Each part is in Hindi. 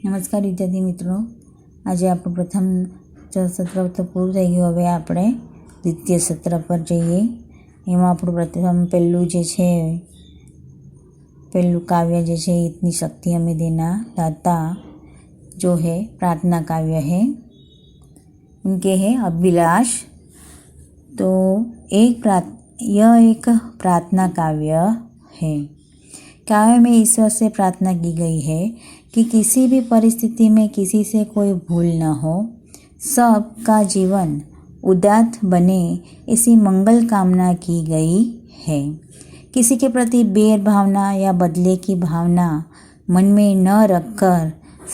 નમસ્કાર વિદ્યાર્થી મિત્રો, આજે આપણું પ્રથમ સત્ર તો પૂરું થઈ ગયું. હવે આપણે દ્વિતીય સત્ર પર જઈએ. એમાં આપણું પ્રથમ પહેલું काव्य जो है इतनी शक्ति हमें देना दाता जो है प्रार्थना काव्य है. उनके है अभिलाष. तो यह एक प्रार्थना काव्य है. काव्य में ईश्वर से प्रार्थना की गई है कि किसी भी परिस्थिति में किसी से कोई भूल न हो, सबका जीवन उदात्त बने, ऐसी मंगल कामना की गई है. किसी के प्रति बैर भावना या बदले की भावना मन में न रखकर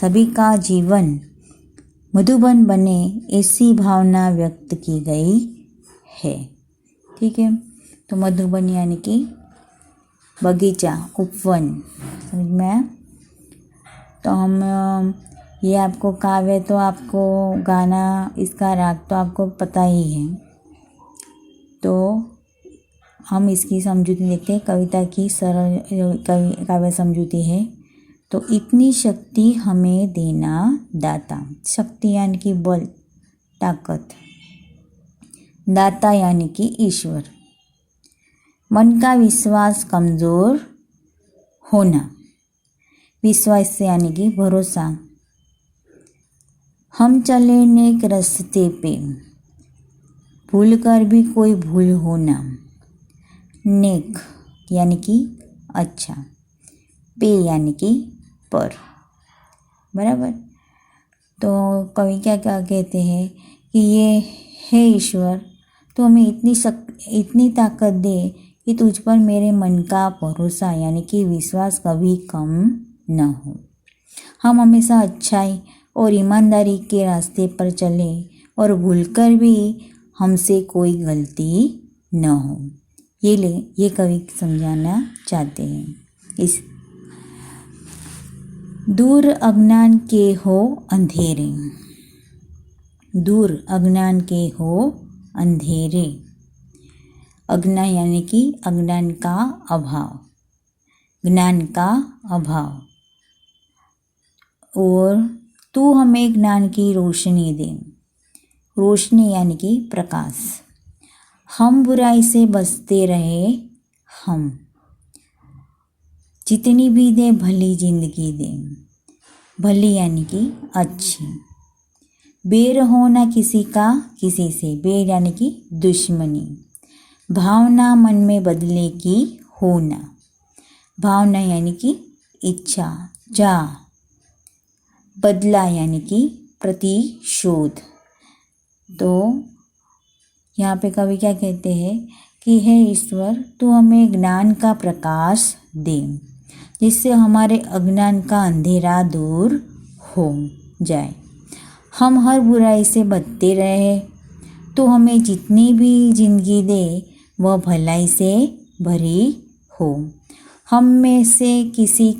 सभी का जीवन मधुबन बने, ऐसी भावना व्यक्त की गई है. ठीक है, तो मधुबन यानी कि बगीचा, उपवन, समझ में आया. तो हम ये आपको काव्य तो आपको गाना, इसका राग तो आपको पता ही है. तो हम इसकी समझूती देखते हैं. कविता की सरल काव्य समझूती है. तो इतनी शक्ति हमें देना दाता. शक्ति यानी कि बल, ताकत. दाता यानी कि ईश्वर. मन का विश्वास कमज़ोर होना. विश्वास से यानी कि भरोसा. हम चले नेक रास्ते पे, भूल कर भी कोई भूल होना. नेक यानी कि अच्छा, पे यानी कि पर. बराबर. तो कवि क्या क्या कहते हैं कि ये है ईश्वर, तो हमें इतनी ताकत दे कि तुझ पर मेरे मन का भरोसा यानी कि विश्वास कभी कम न हो. हम हमेशा अच्छाई और ईमानदारी के रास्ते पर चलें और भूलकर भी हमसे कोई गलती न हो. ये कवि समझाना चाहते हैं. इस दूर अज्ञान के हो अंधेरे. दूर अज्ञान के हो अंधेरे. अज्ञान यानी कि अज्ञान का अभाव, ज्ञान का अभाव. और तू हमें ज्ञान की रोशनी दे. रोशनी यानी कि प्रकाश. हम बुराई से बचते रहे. हम जितनी भी दे भली जिंदगी दे. भली यानी कि अच्छी. बैर होना किसी का किसी से. बैर यानी कि दुश्मनी. भावना मन में बदले की होना. भावना यानी कि इच्छा, जा. बदला यानी कि प्रतिशोध. तो यहाँ पे कवि क्या कहते हैं कि हे ईश्वर, तू हमें ज्ञान का प्रकाश दे, जिससे हमारे अज्ञान का अंधेरा दूर हो जाए. हम हर बुराई से बचते रहे. तो हमें जितनी भी जिंदगी दे वह भलाई से भरी हो. हम में से किसी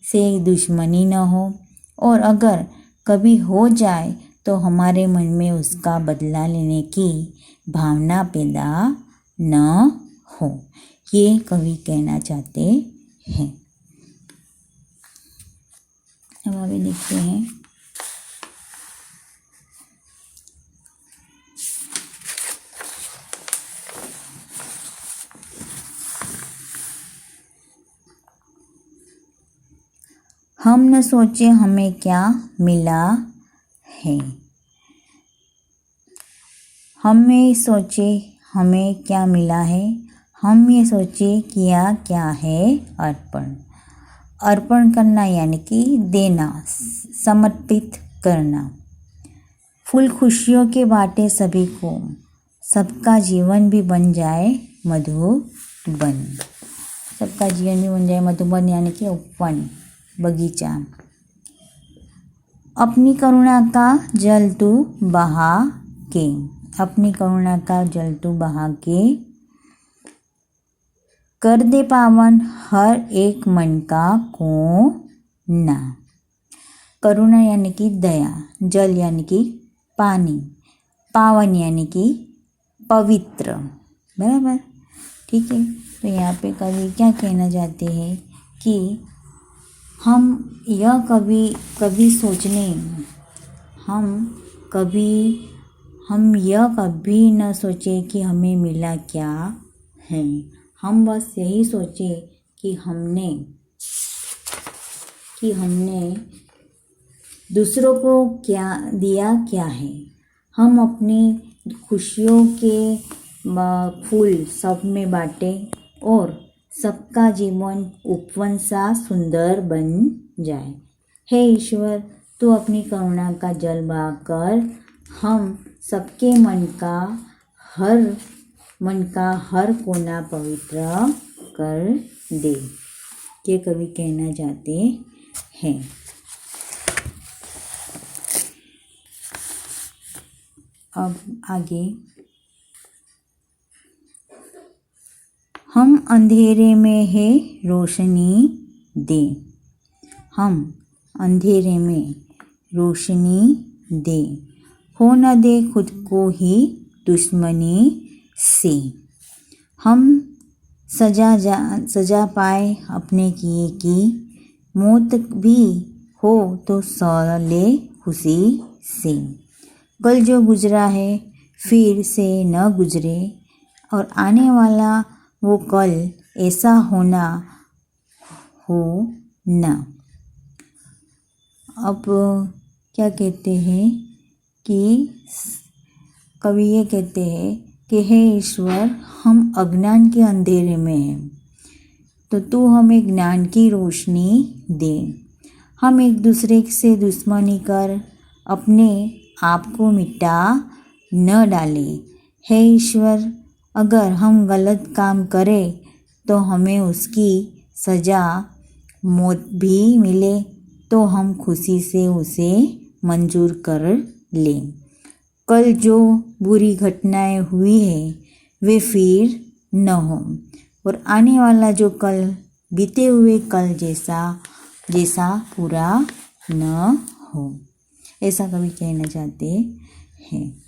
से दुश्मनी न हो, और अगर कभी हो जाए तो हमारे मन में उसका बदला लेने की भावना पैदा न हो. ये कवि कहना चाहते हैं. अब आगे देखते हैं. हम न सोचे हमें क्या मिला है. हमें सोचे हमें क्या मिला है. हम ये सोचे किया क्या है अर्पण. अर्पण करना यानी कि देना, समर्पित करना. फूल खुशियों के बाटे सभी को, सबका जीवन भी बन जाए मधुबन. सबका जीवन भी बन जाए मधुबन यानी कि उपवन, बगीचा. अपनी करुणा का जल तू बहा के. अपनी करुणा का जल तू बहा के, कर दे पावन हर एक मन का कोना. करुणा यानी कि दया. जल यानी कि पानी. पावन यानी कि पवित्र. बराबर. ठीक है. तो यहाँ पे कवि क्या कहना चाहते हैं कि हम यह कभी सोचने हम यह कभी न सोचे कि हमें मिला क्या है। हम बस यही सोचे कि हमने दूसरों को क्या दिया क्या है। हम अपनी खुशियों के फूल सब में बांटे और सबका जीवन उपवन सा सुंदर बन जाए। हे ईश्वर, तू अपनी करुणा का जल बहाकर हम सबके मन का हर कोना पवित्र कर दे, ये कवि कहना चाहते हैं। अब आगे, हम अंधेरे में है रोशनी दे। हम अंधेरे में रोशनी दे, हो न दे खुद को ही दुश्मनी से। हम सजा पाए अपने किए की, मौत भी हो तो सौ ले खुशी से। कल जो गुजरा है फिर से न गुजरे, और आने वाला वो कल ऐसा होना हो ना। अब क्या कहते हैं कि कवि ये कहते हैं कि हे ईश्वर, हम अज्ञान के अंधेरे में हैं, तो तू हमें ज्ञान की रोशनी दे। हम एक दूसरे से दुश्मनी कर अपने आप को मिटा न डाले। हे ईश्वर, अगर हम गलत काम करें तो हमें उसकी सज़ा मौत भी मिले तो हम खुशी से उसे मंजूर कर लें। कल जो बुरी घटनाएं हुई है वे फिर न हो, और आने वाला जो कल बीते हुए कल जैसा पूरा न हो, ऐसा कवि कहना चाहते हैं।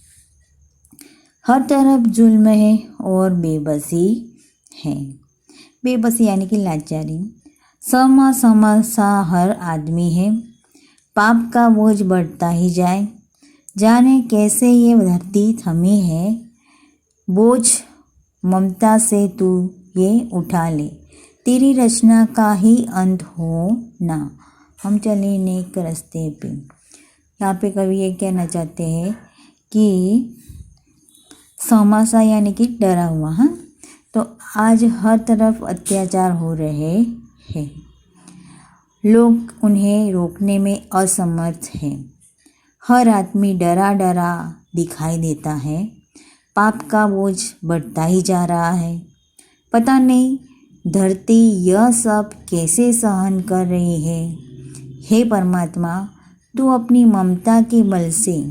हर तरफ जुल्म है और बेबसी है। बेबसी यानी कि लाचारी। समा सा हर आदमी है, पाप का बोझ बढ़ता ही जाए। जाने कैसे ये धरती थमी है, बोझ ममता से तू ये उठा ले। तेरी रचना का ही अंत हो ना, हम चले नेक रास्ते पे। यहाँ पे कवि ये कहना चाहते हैं कि समासा यानी कि डरा हुआ। हाँ, तो आज हर तरफ अत्याचार हो रहे हैं, लोग उन्हें रोकने में असमर्थ हैं। हर आदमी डरा दिखाई देता है, पाप का बोझ बढ़ता ही जा रहा है। पता नहीं धरती यह सब कैसे सहन कर रही है। हे परमात्मा, तू अपनी ममता के बल से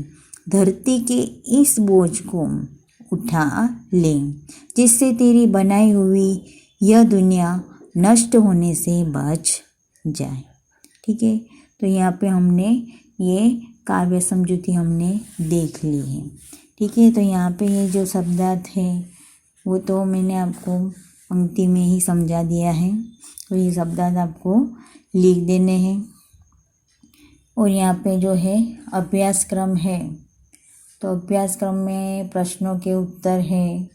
धरती के इस बोझ को उठा ले, जिससे तेरी बनाई हुई यह दुनिया नष्ट होने से बच जाए। ठीक है, तो यहाँ पे हमने ये काव्य समझौती हमने देख ली है। ठीक है, तो यहाँ पे ये जो शब्दार्थ है वो तो मैंने आपको पंक्ति में ही समझा दिया है। तो ये शब्दार्थ आपको लिख देने हैं। और यहाँ पे जो है अभ्यास क्रम है, तो अभ्यास क्रम में प्रश्नों के उत्तर है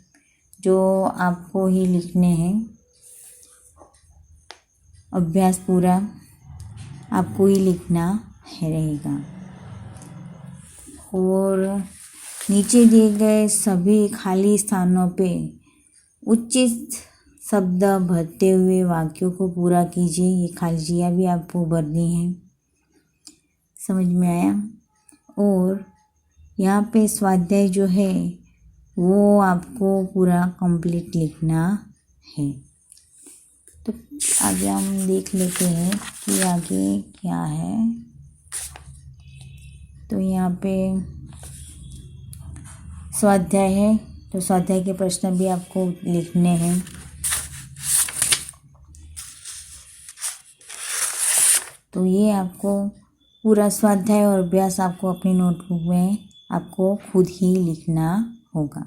जो आपको ही लिखने हैं। अभ्यास पूरा आपको ही लिखना है रहेगा। और नीचे दिए गए सभी खाली स्थानों पे उचित शब्द भरते हुए वाक्यों को पूरा कीजिए। ये खालियाँ भी आपको भरनी है। समझ में आया? और यहाँ पे स्वाध्याय जो है वो आपको पूरा कंप्लीट लिखना है। तो आगे हम देख लेते हैं कि आगे क्या है। तो यहाँ पे स्वाध्याय है, तो स्वाध्याय के प्रश्न भी आपको लिखने हैं। तो ये आपको पूरा स्वाध्याय और अभ्यास आपको अपनी नोटबुक में आपको खुद ही लिखना होगा।